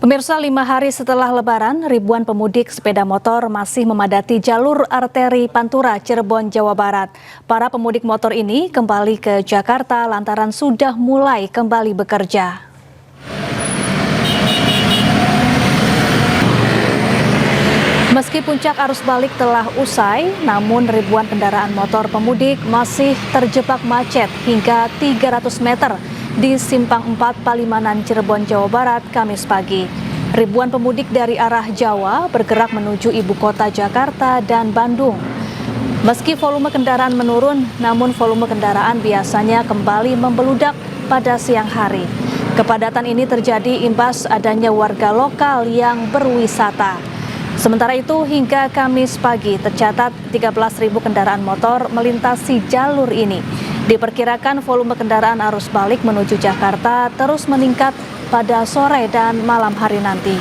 Pemirsa, 5 hari setelah Lebaran, ribuan pemudik sepeda motor masih memadati jalur arteri Pantura, Cirebon, Jawa Barat. Para pemudik motor ini kembali ke Jakarta lantaran sudah mulai kembali bekerja. Meski puncak arus balik telah usai, namun ribuan kendaraan motor pemudik masih terjebak macet hingga 300 meter di Simpang 4 Palimanan, Cirebon, Jawa Barat, Kamis pagi. Ribuan pemudik dari arah Jawa bergerak menuju ibu kota Jakarta dan Bandung. Meski volume kendaraan menurun, namun volume kendaraan biasanya kembali membeludak pada siang hari. Kepadatan ini terjadi imbas adanya warga lokal yang berwisata. Sementara itu, hingga Kamis pagi tercatat 13.000 kendaraan motor melintasi jalur ini. Diperkirakan volume kendaraan arus balik menuju Jakarta terus meningkat pada sore dan malam hari nanti.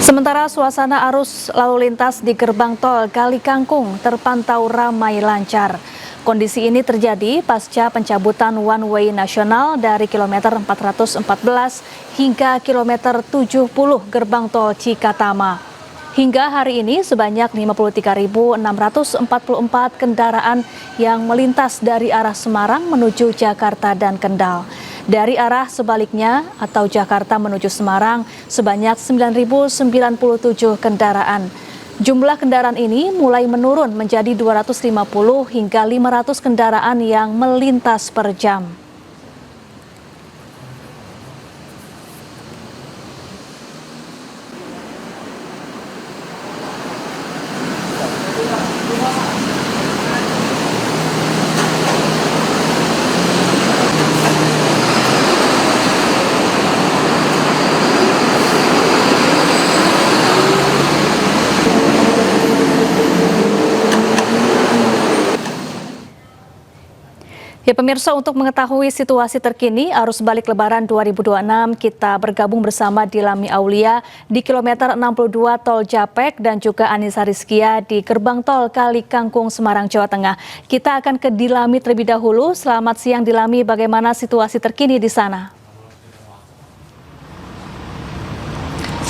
Sementara suasana arus lalu lintas di gerbang tol Kali Kangkung terpantau ramai lancar. Kondisi ini terjadi pasca pencabutan one way nasional dari kilometer 414 hingga kilometer 70 gerbang tol Cikatama. Hingga hari ini sebanyak 53.644 kendaraan yang melintas dari arah Semarang menuju Jakarta dan Kendal. Dari arah sebaliknya atau Jakarta menuju Semarang sebanyak 9.097 kendaraan. Jumlah kendaraan ini mulai menurun menjadi 250 hingga 500 kendaraan yang melintas per jam. Ya pemirsa, untuk mengetahui situasi terkini arus balik Lebaran 2026, kita bergabung bersama Dilami Aulia di kilometer 62 Tol Japek dan juga Anissa Rizkia di gerbang tol Kali Kangkung, Semarang, Jawa Tengah. Kita akan ke Dilami terlebih dahulu. Selamat siang Dilami, bagaimana situasi terkini di sana?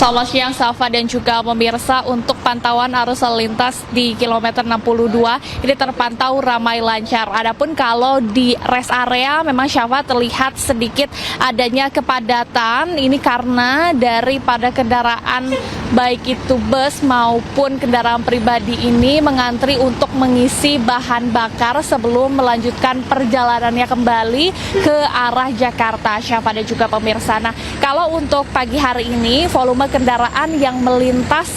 Selamat siang Safa dan juga pemirsa. Untuk pantauan arus lalu lintas di kilometer 62 ini terpantau ramai lancar. Adapun kalau di rest area memang Safa terlihat sedikit adanya kepadatan. Ini karena daripada kendaraan baik itu bus maupun kendaraan pribadi ini mengantri untuk mengisi bahan bakar sebelum melanjutkan perjalanannya kembali ke arah Jakarta, Safa dan juga pemirsa. Nah, kalau untuk pagi hari ini volume kendaraan yang melintas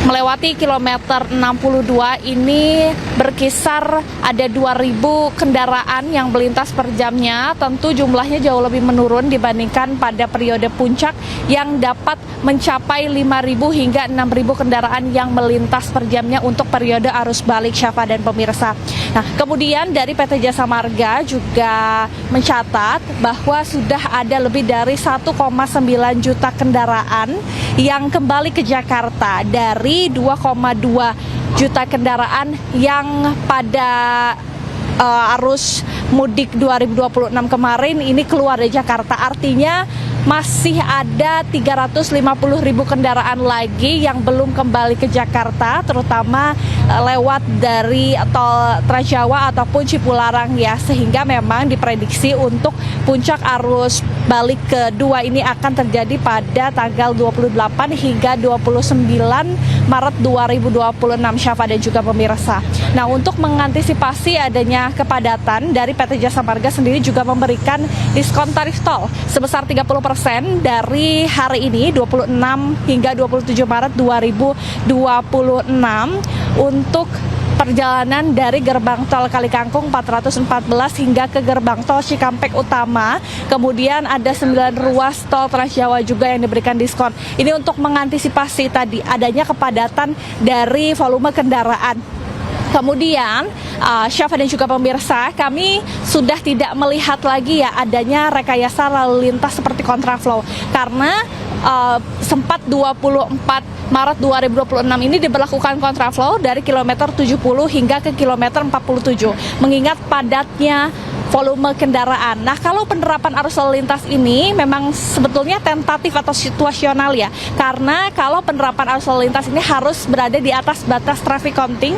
melewati kilometer 62 ini berkisar ada 2.000 kendaraan yang melintas per jamnya. Tentu jumlahnya jauh lebih menurun dibandingkan pada periode puncak yang dapat mencapai 5.000 hingga 6.000 kendaraan yang melintas per jamnya untuk periode arus balik, Syafa dan pemirsa. Nah, kemudian dari PT Jasa Marga juga mencatat bahwa sudah ada lebih dari 1,9 juta kendaraan yang kembali ke Jakarta dari 2,2 juta kendaraan yang pada arus mudik 2026 kemarin ini keluar dari Jakarta. Artinya masih ada 350.000 kendaraan lagi yang belum kembali ke Jakarta, terutama lewat dari tol Trans Jawa ataupun Cipularang ya, sehingga memang diprediksi untuk puncak arus balik kedua ini akan terjadi pada tanggal 28 hingga 29 Maret 2026, Syafa dan juga pemirsa. Nah, untuk mengantisipasi adanya kepadatan, dari PT Jasa Marga sendiri juga memberikan diskon tarif tol sebesar 30% dari hari ini 26 hingga 27 Maret 2026 untuk perjalanan dari gerbang tol Kali Kangkung 414 hingga ke gerbang tol Cikampek Utama. Kemudian ada 9 ruas tol Trans Jawa juga yang diberikan diskon. Ini untuk mengantisipasi tadi adanya kepadatan dari volume kendaraan. Kemudian, Syafa dan juga pemirsa, kami sudah tidak melihat lagi ya adanya rekayasa lalu lintas seperti kontraflow karena sempat 24 Maret 2026 ini diberlakukan kontraflow dari kilometer 70 hingga ke kilometer 47, mengingat padatnya volume kendaraan. Nah, kalau penerapan arus lalu lintas ini memang sebetulnya tentatif atau situasional ya, karena kalau penerapan arus lalu lintas ini harus berada di atas batas traffic counting,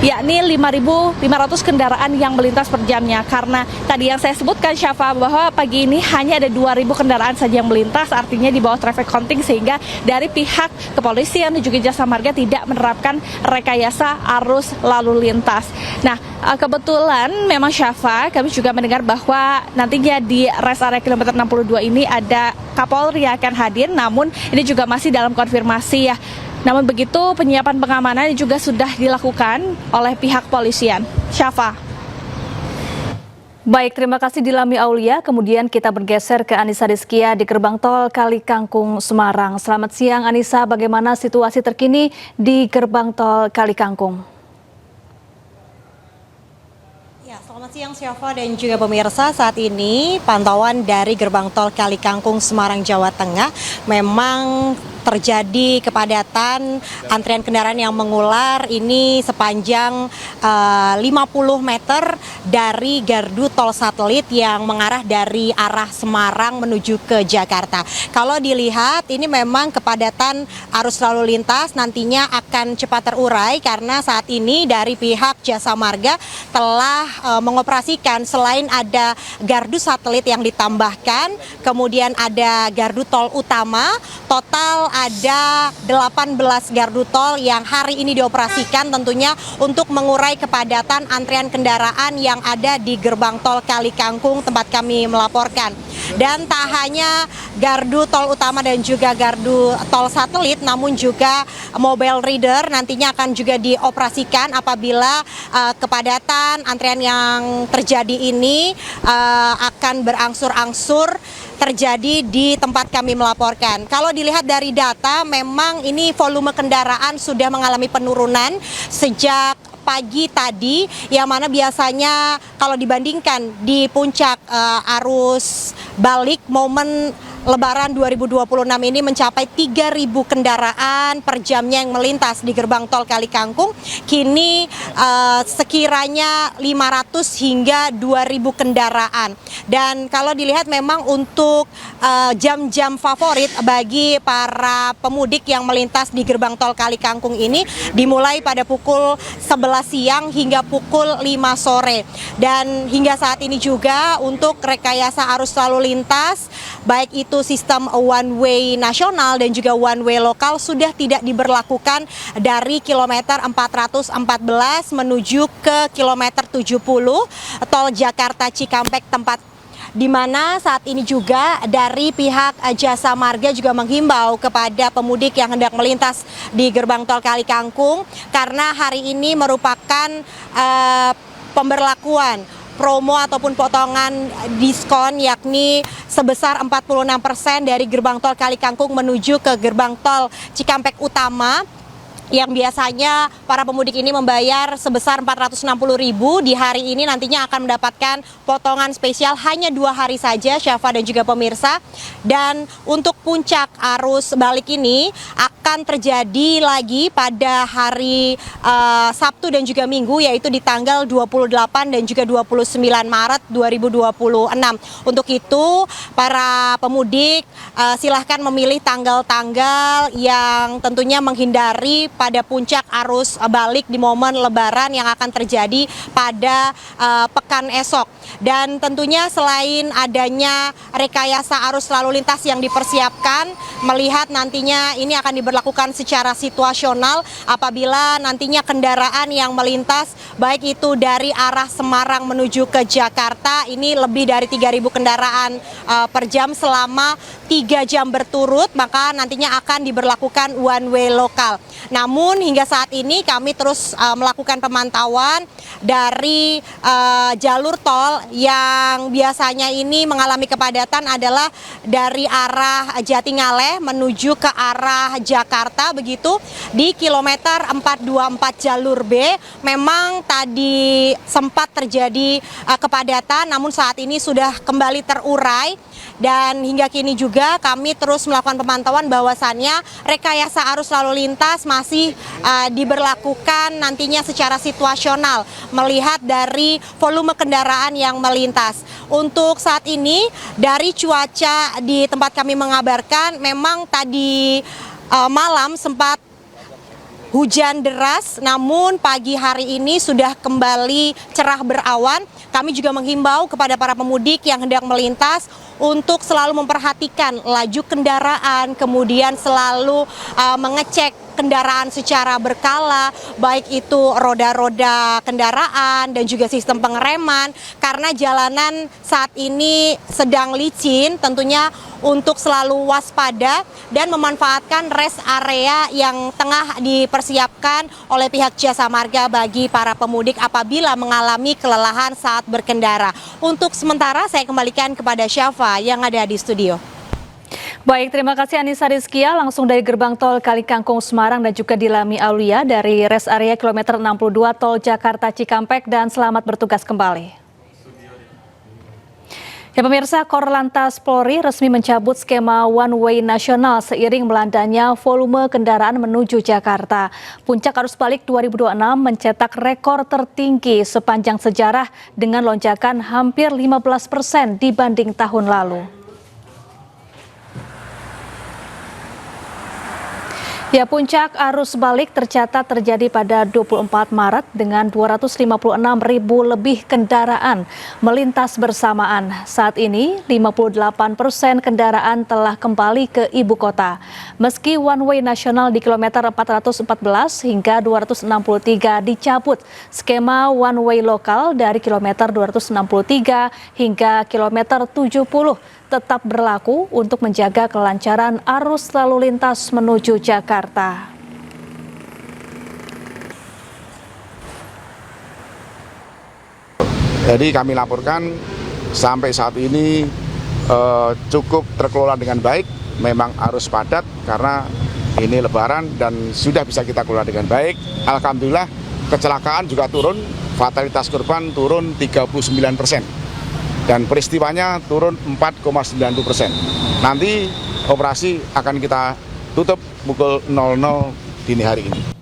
yakni 5.500 kendaraan yang melintas per jamnya. Karena tadi yang saya sebutkan, Syafa, bahwa pagi ini hanya ada 2.000 kendaraan saja yang melintas, artinya di bawah traffic counting, sehingga dari pihak kepolisian dan juga jasa marga tidak menerapkan rekayasa arus lalu lintas. Nah, kebetulan memang Syafa, kami juga mendengar bahwa nantinya di rest area kilometer 62 ini ada Kapolri yang akan hadir, namun ini juga masih dalam konfirmasi ya. Namun begitu, penyiapan pengamanan juga sudah dilakukan oleh pihak polisian. Syafa. Baik, terima kasih Dilami Aulia. Kemudian kita bergeser ke Anissa Rizkia di gerbang tol Kali Kangkung, Semarang. Selamat siang Anissa, bagaimana situasi terkini di gerbang tol Kali Kangkung? Selamat siang Syafa dan juga pemirsa. Saat ini pantauan dari gerbang tol Kali Kangkung Semarang Jawa Tengah memang terjadi kepadatan antrian kendaraan yang mengular ini sepanjang 50 meter dari gardu tol satelit yang mengarah dari arah Semarang menuju ke Jakarta. Kalau dilihat ini memang kepadatan arus lalu lintas nantinya akan cepat terurai karena saat ini dari pihak jasa marga telah mengoperasikan selain ada gardu satelit yang ditambahkan, kemudian ada gardu tol utama, total ada 18 gardu tol yang hari ini dioperasikan tentunya untuk mengurai kepadatan antrian kendaraan yang ada di gerbang tol Kali Kangkung tempat kami melaporkan. Dan tak hanya gardu tol utama dan juga gardu tol satelit, namun juga mobile reader nantinya akan juga dioperasikan apabila kepadatan antrian yang terjadi ini akan berangsur-angsur terjadi di tempat kami melaporkan. Kalau dilihat dari data, memang ini volume kendaraan sudah mengalami penurunan sejak pagi tadi, yang mana biasanya kalau dibandingkan di puncak arus balik momen Lebaran 2026 ini mencapai 3.000 kendaraan per jamnya yang melintas di gerbang tol Kali Kangkung. Kini sekiranya 500 hingga 2.000 kendaraan. Dan kalau dilihat memang untuk jam-jam favorit bagi para pemudik yang melintas di gerbang tol Kali Kangkung ini dimulai pada pukul 11 siang hingga pukul 5 sore. Dan hingga saat ini juga untuk rekayasa arus lalu lintas, baik itu sistem one way nasional dan juga one way lokal sudah tidak diberlakukan dari kilometer 414 menuju ke kilometer 70 tol Jakarta Cikampek, tempat di mana saat ini juga dari pihak jasa marga juga menghimbau kepada pemudik yang hendak melintas di gerbang tol Kali Kangkung karena hari ini merupakan pemberlakuan promo ataupun potongan diskon yakni sebesar 46% dari gerbang tol Kali Kangkung menuju ke gerbang tol Cikampek Utama, yang biasanya para pemudik ini membayar sebesar 460.000, di hari ini nantinya akan mendapatkan potongan spesial hanya 2 hari saja, Syafa dan juga pemirsa. Dan untuk puncak arus balik ini akan terjadi lagi pada hari Sabtu dan juga Minggu, yaitu di tanggal 28 dan juga 29 Maret 2026. Untuk itu para pemudik silahkan memilih tanggal-tanggal yang tentunya menghindari pada puncak arus balik di momen Lebaran yang akan terjadi pada pekan esok. Dan tentunya selain adanya rekayasa arus lalu lintas yang dipersiapkan, melihat nantinya ini akan diberlakukan secara situasional apabila nantinya kendaraan yang melintas baik itu dari arah Semarang menuju ke Jakarta ini lebih dari 3.000 kendaraan per jam selama 3 jam berturut, maka nantinya akan diberlakukan one way lokal. Namun hingga saat ini kami terus melakukan pemantauan dari jalur tol yang biasanya ini mengalami kepadatan adalah dari arah Jatingaleh menuju ke arah Jakarta, begitu di kilometer 424 jalur B memang tadi sempat terjadi kepadatan, namun saat ini sudah kembali terurai. Dan hingga kini juga kami terus melakukan pemantauan bahwasannya rekayasa arus lalu lintas masih diberlakukan nantinya secara situasional melihat dari volume kendaraan yang melintas. Untuk saat ini dari cuaca di tempat kami mengabarkan memang tadi malam sempat hujan deras, namun pagi hari ini sudah kembali cerah berawan. Kami juga menghimbau kepada para pemudik yang hendak melintas untuk selalu memperhatikan laju kendaraan, kemudian selalu mengecek kendaraan secara berkala, baik itu roda-roda kendaraan dan juga sistem pengereman, karena jalanan saat ini sedang licin, tentunya untuk selalu waspada dan memanfaatkan rest area yang tengah dipersiapkan oleh pihak Jasa Marga bagi para pemudik apabila mengalami kelelahan saat berkendara. Untuk sementara saya kembalikan kepada Syafa yang ada di studio. Baik, terima kasih Anissa Rizkia langsung dari gerbang tol Kalikangkung Semarang dan juga Dilami Aulia dari rest area kilometer 62 tol Jakarta Cikampek, dan selamat bertugas kembali. Ya pemirsa, Korlantas Polri resmi mencabut skema one way nasional seiring melandanya volume kendaraan menuju Jakarta. Puncak arus balik 2026 mencetak rekor tertinggi sepanjang sejarah dengan lonjakan hampir 15% dibanding tahun lalu. Ya, puncak arus balik tercatat terjadi pada 24 Maret dengan 256.000 lebih kendaraan melintas bersamaan. Saat ini 58% kendaraan telah kembali ke ibu kota. Meski one way nasional di kilometer 414 hingga 263 dicabut, skema one way lokal dari kilometer 263 hingga kilometer 70 tetap berlaku untuk menjaga kelancaran arus lalu lintas menuju Jakarta. Jadi kami laporkan sampai saat ini cukup terkelola dengan baik. Memang arus padat karena ini Lebaran dan sudah bisa kita kelola dengan baik. Alhamdulillah kecelakaan juga turun, fatalitas korban turun 39%. Dan peristiwanya turun 4,90%. Nanti operasi akan kita tutup pukul 00 dini hari ini.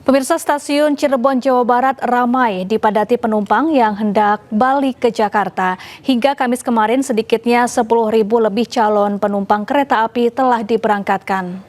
Pemirsa, stasiun Cirebon, Jawa Barat ramai dipadati penumpang yang hendak balik ke Jakarta. Hingga Kamis kemarin sedikitnya 10.000 lebih calon penumpang kereta api telah diberangkatkan.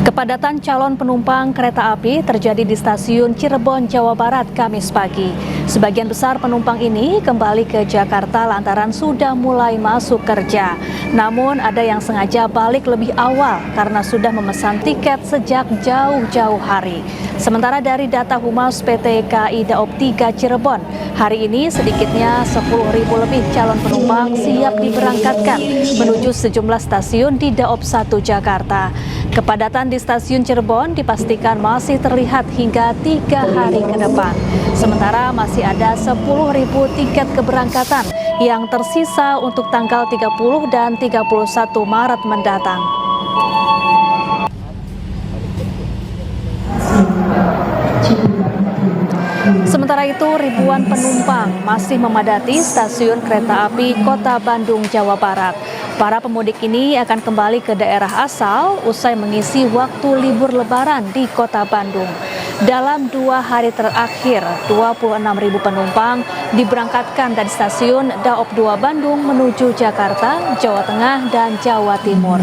Kepadatan calon penumpang kereta api terjadi di stasiun Cirebon, Jawa Barat, Kamis pagi. Sebagian besar penumpang ini kembali ke Jakarta lantaran sudah mulai masuk kerja. Namun ada yang sengaja balik lebih awal karena sudah memesan tiket sejak jauh-jauh hari. Sementara dari data Humas PT KAI Daop 3 Cirebon, hari ini sedikitnya 10.000 lebih calon penumpang siap diberangkatkan menuju sejumlah stasiun di Daop 1 Jakarta. Kepadatan di stasiun Cirebon dipastikan masih terlihat hingga 3 hari ke depan. Sementara masih ada 10.000 tiket keberangkatan yang tersisa untuk tanggal 30 dan 31 Maret mendatang. Sementara itu, ribuan penumpang masih memadati stasiun kereta api Kota Bandung, Jawa Barat. Para pemudik ini akan kembali ke daerah asal usai mengisi waktu libur Lebaran di Kota Bandung. Dalam 2 hari terakhir, 26.000 penumpang diberangkatkan dari stasiun Daop 2 Bandung menuju Jakarta, Jawa Tengah, dan Jawa Timur.